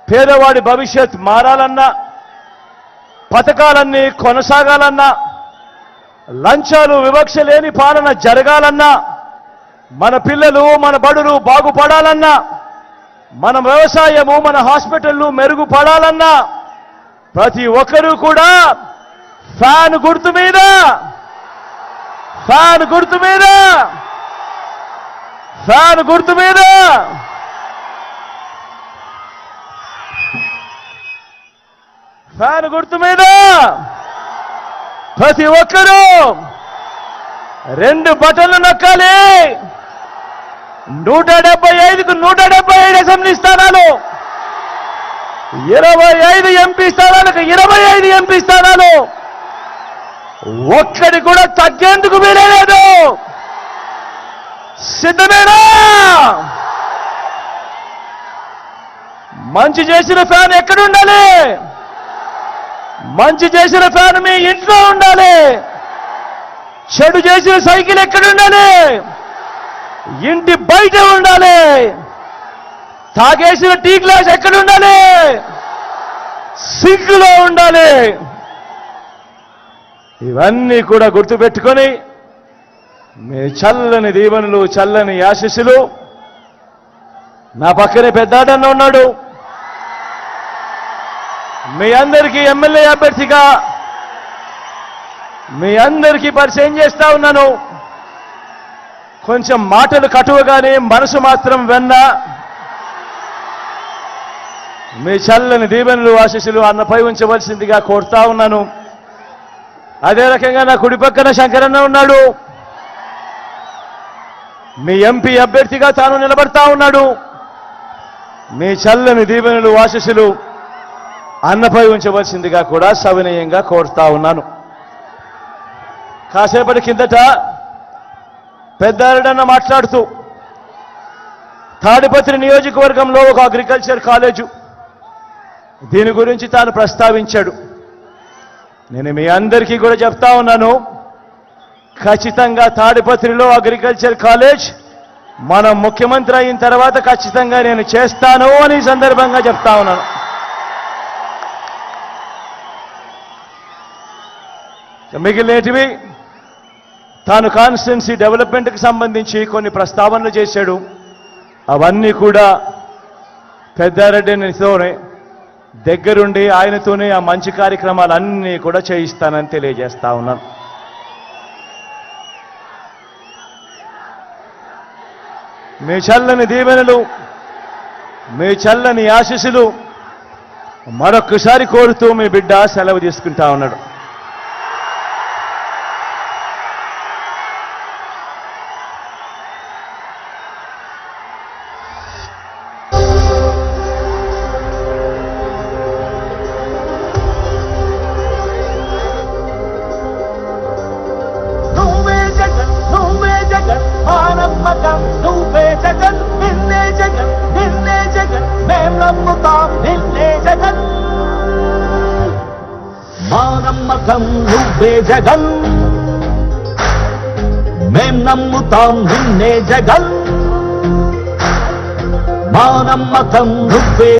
పేదవాడి భవిష్యత్ మారాలన్నా, పథకాలన్నీ కొనసాగాలన్నా, లంచాలు వివక్ష లేని పాలన జరగాలన్నా, మన పిల్లలు మన బడులు బాగుపడాలన్నా, మన వ్యవసాయము మన హాస్పిటళ్లు మెరుగుపడాలన్నా ప్రతి ఒక్కరూ కూడా ఫ్యాన్ గుర్తు మీద ఫ్యాన్ గుర్తు మీద ఫ్యాన్ గుర్తు మీద ఫ్యాన్ గుర్తు మీద ప్రతి ఒక్కరూ 2 బటన్లు నొక్కాలి. 175కు 175 అసెంబ్లీ స్థానాలు, 25 ఎంపీ స్థానాలకు 25 ఎంపీ స్థానాలు, ఒక్కడి కూడా తగ్గేందుకు వీలేదు. సిద్ధమేనా? మంచి చేసిన ఫ్యాన్ ఎక్కడ ఉండాలి? మంచి చేసిన ఫ్యాన్ మీ ఇంట్లో ఉండాలి. చెడు చేసిన సైకిల్ ఎక్కడ ఉండాలి? ఇంటి బయట ఉండాలి. తాగేసిన టీ గ్లాస్ ఎక్కడ ఉండాలి? సింక్లో ఉండాలి. ఇవన్నీ కూడా గుర్తుపెట్టుకొని మీ చల్లని దీవెనలు, చల్లని ఆశీస్సులు. నా పక్కనే పెద్దాడన్న ఉన్నాడు. మీ అందరికీ ఎమ్మెల్యే అభ్యర్థిగా మీ అందరికీ పరిచయం చేస్తా ఉన్నాను. కొంచెం మాటలు కటువగానే మనసు మాత్రం వెన్న. మీ చల్లని దీవెనలు, ఆశీస్సులు అన్నపై ఉంచవలసిందిగా కోరుతా ఉన్నాను. అదే రకంగా నా కుడి పక్కన శంకరన్న ఉన్నాడు. మీ ఎంపీ అభ్యర్థిగా తాను నిలబడతా ఉన్నాడు. మీ చల్లని దీవెనలు, ఆశీస్సులు అన్నపై ఉంచవలసిందిగా కూడా సవినయంగా కోరుతా ఉన్నాను. కాసేపటి కిందట పెద్దారెడ్డన్న మాట్లాడుతూ తాడిపత్రి నియోజకవర్గంలో ఒక అగ్రికల్చర్ కాలేజు, దీని గురించి తాను ప్రస్తావించాడు. నేను మీ అందరికీ కూడా చెప్తా ఉన్నాను, ఖచ్చితంగా తాడిపత్రిలో అగ్రికల్చర్ కాలేజ్ మన ముఖ్యమంత్రి అయిన తర్వాత ఖచ్చితంగా నేను చేస్తాను అని ఈ సందర్భంగా చెప్తా ఉన్నాను. మిగిలినటివి తాను కాన్స్టిట్యున్సీ డెవలప్మెంట్కి సంబంధించి కొన్ని ప్రస్తావనలు చేశాడు. అవన్నీ కూడా పెద్దారెడ్డితోనే దగ్గరుండి ఆయనతోనే ఆ మంచి కార్యక్రమాలన్నీ కూడా చేయిస్తానని తెలియజేస్తా ఉన్నాను. మీ చల్లని దీవెనలు, మీ చల్లని ఆశీస్సులు మరొక్కసారి కోరుతూ మీ బిడ్డ సెలవు తీసుకుంటా ఉన్నాడు. నువ్వే జగన్, నిన్నే జగన్, నిన్నే జగన్, మేం నమ్ముతాం నిన్నే జగన్. మా నమ్మకం నువ్వే జగన్, మేం నమ్ముతాం నిన్నే జగన్. మా నమ్మకం నువ్వే